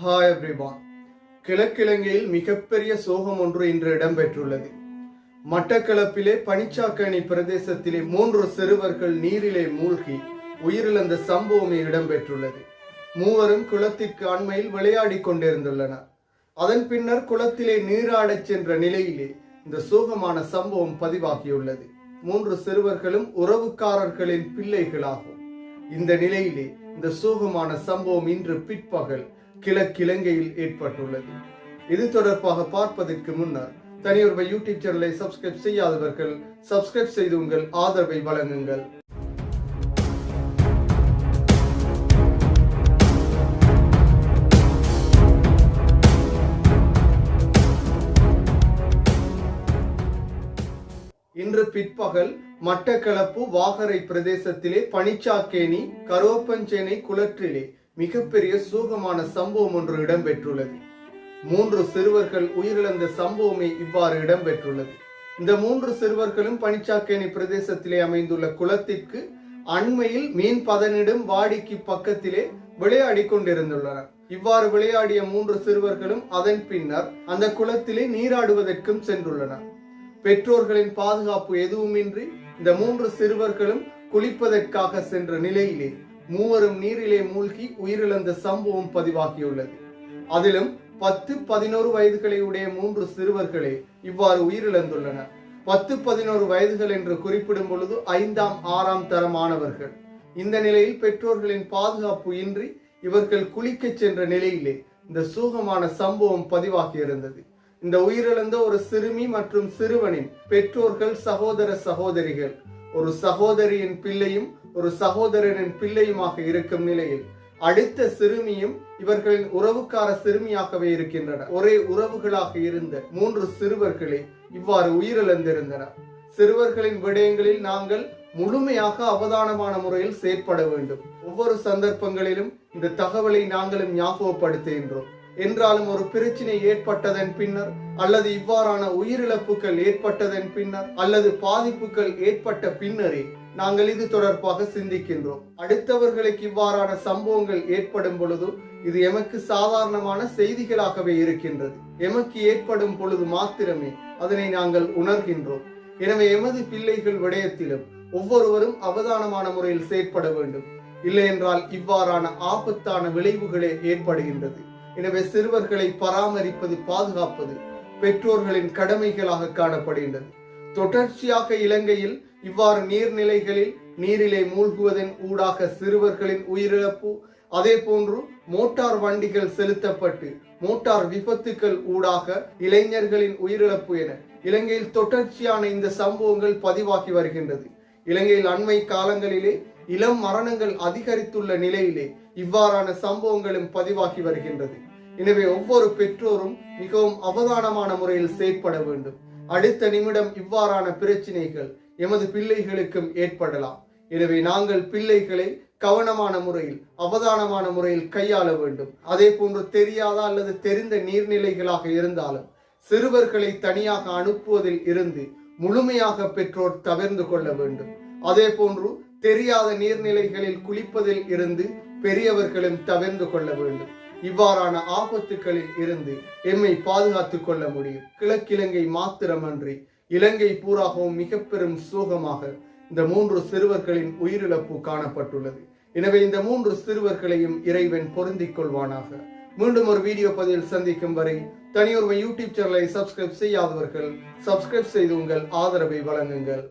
Hi everyone. கிழக்கிழங்கையில் மிகப்பெரிய சோகம் ஒன்று இன்று இடம்பெற்றுள்ளது. மட்டக்களப்பிலே பனிச்சாக்கணி பிரதேசத்திலே 3 சிறுவர்கள் நீரிலே மூழ்கி உயிரிழந்த சம்பவமே இடம்பெற்றுள்ளது. மூவரும் குளத்திற்கு அண்மையில் விளையாடி கொண்டிருந்துள்ளனர். அதன் பின்னர் குளத்திலே நீராடச் சென்ற நிலையிலே இந்த சோகமான சம்பவம் பதிவாகியுள்ளது. 3 சிறுவர்களும் உறவுக்காரர்களின் பிள்ளைகளாகும். இந்த நிலையிலே இந்த சோகமான சம்பவம் இன்று பிற்பகல் கிழக்கிழங்கையில் ஏற்பட்டுள்ளது. இது தொடர்பாக பார்ப்பதற்கு முன்னர் தனியொரு யூடியூப் சேனலை சப்ஸ்கிரைப் செய்யாதவர்கள் சப்ஸ்கிரைப் செய்து உங்கள் ஆதரவை வழங்குங்கள். இன்று பிற்பகல் மட்டக்களப்பு வாகரை பிரதேசத்திலே பனிச்சாக்கேணி கரோப்பஞ்சேனை குளற்றிலே மிகப்பெரிய சோகமான சம்பவம் ஒன்று இடம்பெற்றுள்ளது. 3 சிறுவர்கள் உயிரிழந்த சம்பவமே இவ்வாறு இடம்பெற்றுள்ளது. இந்த 3 சிறுவர்களும் பனிச்சாக்கேணி பிரதேசத்திலே அமைந்துள்ள குளத்திற்கு அண்மையில் மீன் பதனிடும் வாடிக்கு பக்கத்திலே விளையாடி கொண்டிருந்துள்ளனர். இவ்வாறு விளையாடிய 3 சிறுவர்களும் அதன் பின்னர் அந்த குளத்திலே நீராடுவதற்கும் சென்றுள்ளனர். பெற்றோர்களின் பாதுகாப்பு எதுவுமின்றி இந்த 3 சிறுவர்களும் குளிப்பதற்காக சென்ற நிலையிலே மூவரும் நீரிலே மூழ்கி உயிரிழந்த சம்பவம் பதிவாகியுள்ளது. அதிலும் 10-11 வயதுகளை உடைய 3 சிறுவர்களே இவ்வாறு உயிரிழந்துள்ளனர். 10-11 வயதுகள் என்று குறிப்பிடும் பொழுது 5ஆம் 6ஆம் தர மாணவர்கள். இந்த நிலையில் பெற்றோர்களின் பாதுகாப்பு இன்றி இவர்கள் குளிக்க சென்ற நிலையிலே இந்த சோகமான சம்பவம் பதிவாகியிருந்தது. இந்த உயிரிழந்த ஒரு சிறுமி மற்றும் சிறுவனின் பெற்றோர்கள் சகோதர சகோதரிகள், ஒரு சகோதரியின் பிள்ளையும் ஒரு சகோதரனின் பிள்ளையுமாக இருக்கும் நிலையில் அடுத்த சிறுமியும் இவர்களின் உறவுக்கார சிறுமியாகவே இருக்கின்றனர். ஒரே உறவுகளாக இருந்த 3 சிறுவர்களே இவ்வாறு உயிரிழந்திருந்தனர். சிறுவர்களின் விடயங்களில் நாங்கள் முழுமையாக அவதானமான முறையில் செயற்பட வேண்டும். ஒவ்வொரு சந்தர்ப்பங்களிலும் இந்த தகவலை நாங்களும் ஞாபகப்படுத்துகின்றோம். என்றாலும் ஒரு பிரச்சனை ஏற்பட்டதன் பின்னர் அல்லது இவ்வாறான உயிரிழப்புகள் ஏற்பட்டதன் பின்னர் அல்லது பாதிப்புகள் ஏற்பட்ட பின்னரே நாங்கள் இது தொடர்பாக சிந்திக்கின்றோம். அடுத்தவர்களுக்கு இவ்வாறான சம்பவங்கள் ஏற்படும் பொழுது இது எமக்கு சாதாரணமான செய்திகளாகவே இருக்கின்றது. எமக்கு ஏற்படும் பொழுது மாத்திரமே அதனை நாங்கள் உணர்கின்றோம். எனவே எமது பிள்ளைகள் விடயத்திலும் ஒவ்வொருவரும் அவதானமான முறையில் செயற்பட வேண்டும். இல்லை என்றால் இவ்வாறான ஆபத்தான விளைவுகளே ஏற்படுகின்றது. எனவே சிறுவர்களை பராமரிப்பது, பாதுகாப்பது பெற்றோர்களின் கடமைகளாக காணப்படுகின்றது. தொடர்ச்சியாக இலங்கையில் இவ்வாறு நீர்நிலைகளில் நீரிலே மூழ்குவதன் ஊடாக சிறுவர்களின் உயிரிழப்பு, அதே போன்று மோட்டார் வண்டிகள் செலுத்தப்பட்டு மோட்டார் விபத்துக்கள் ஊடாக இளைஞர்களின் உயிரிழப்பு என இலங்கையில் தொடர்ச்சியான இந்த சம்பவங்கள் பதிவாகி வருகின்றது. இலங்கையில் அண்மை காலங்களிலே இளம் மரணங்கள் அதிகரித்துள்ள நிலையிலே இவ்வாறான சம்பவங்களும் பதிவாகி வருகின்றது. எனவே ஒவ்வொரு பெற்றோரும் மிகவும் அவதானமான முறையில் செயற்பட வேண்டும். அடுத்த நிமிடம் இவ்வாறான பிரச்சனைகள் எமது பிள்ளைகளுக்கும் ஏற்படலாம். எனவே நாங்கள் பிள்ளைகளை கவனமான முறையில் அவதானமான முறையில் கையாள வேண்டும். அதே போன்று தெரியாத அல்லது தெரிந்த நீர்நிலைகளாக இருந்தாலும் சிறுவர்களை தனியாக அனுப்புவதில் இருந்து முழுமையாக பெற்றோர் தவிர்த்து கொள்ள வேண்டும். அதே போன்று தெரியாத நீர்நிலைகளில் குளிப்பதில் இருந்து பெரியவர்களும் தவிர்த்து கொள்ள வேண்டும். இவ்வாறான ஆபத்துகளில் இருந்து எம்மை பாதுகாத்துக் கொள்ள முடியும். கிழக்கிழங்கை மாத்திரமன்றி இலங்கை பூராகவும் மிக பெரும் சோகமாக இந்த 3 சிறுவர்களின் உயிரிழப்பு காணப்பட்டுள்ளது. எனவே இந்த 3 சிறுவர்களையும் இறைவன் பொருந்திக் கொள்வானாக. மீண்டும் ஒரு வீடியோ பதிவில் சந்திக்கும் வரை தனியொரு யூடியூப் சேனலை சப்ஸ்கிரைப் செய்யாதவர்கள் சப்ஸ்கிரைப் செய்து உங்கள் ஆதரவை வழங்குங்கள்.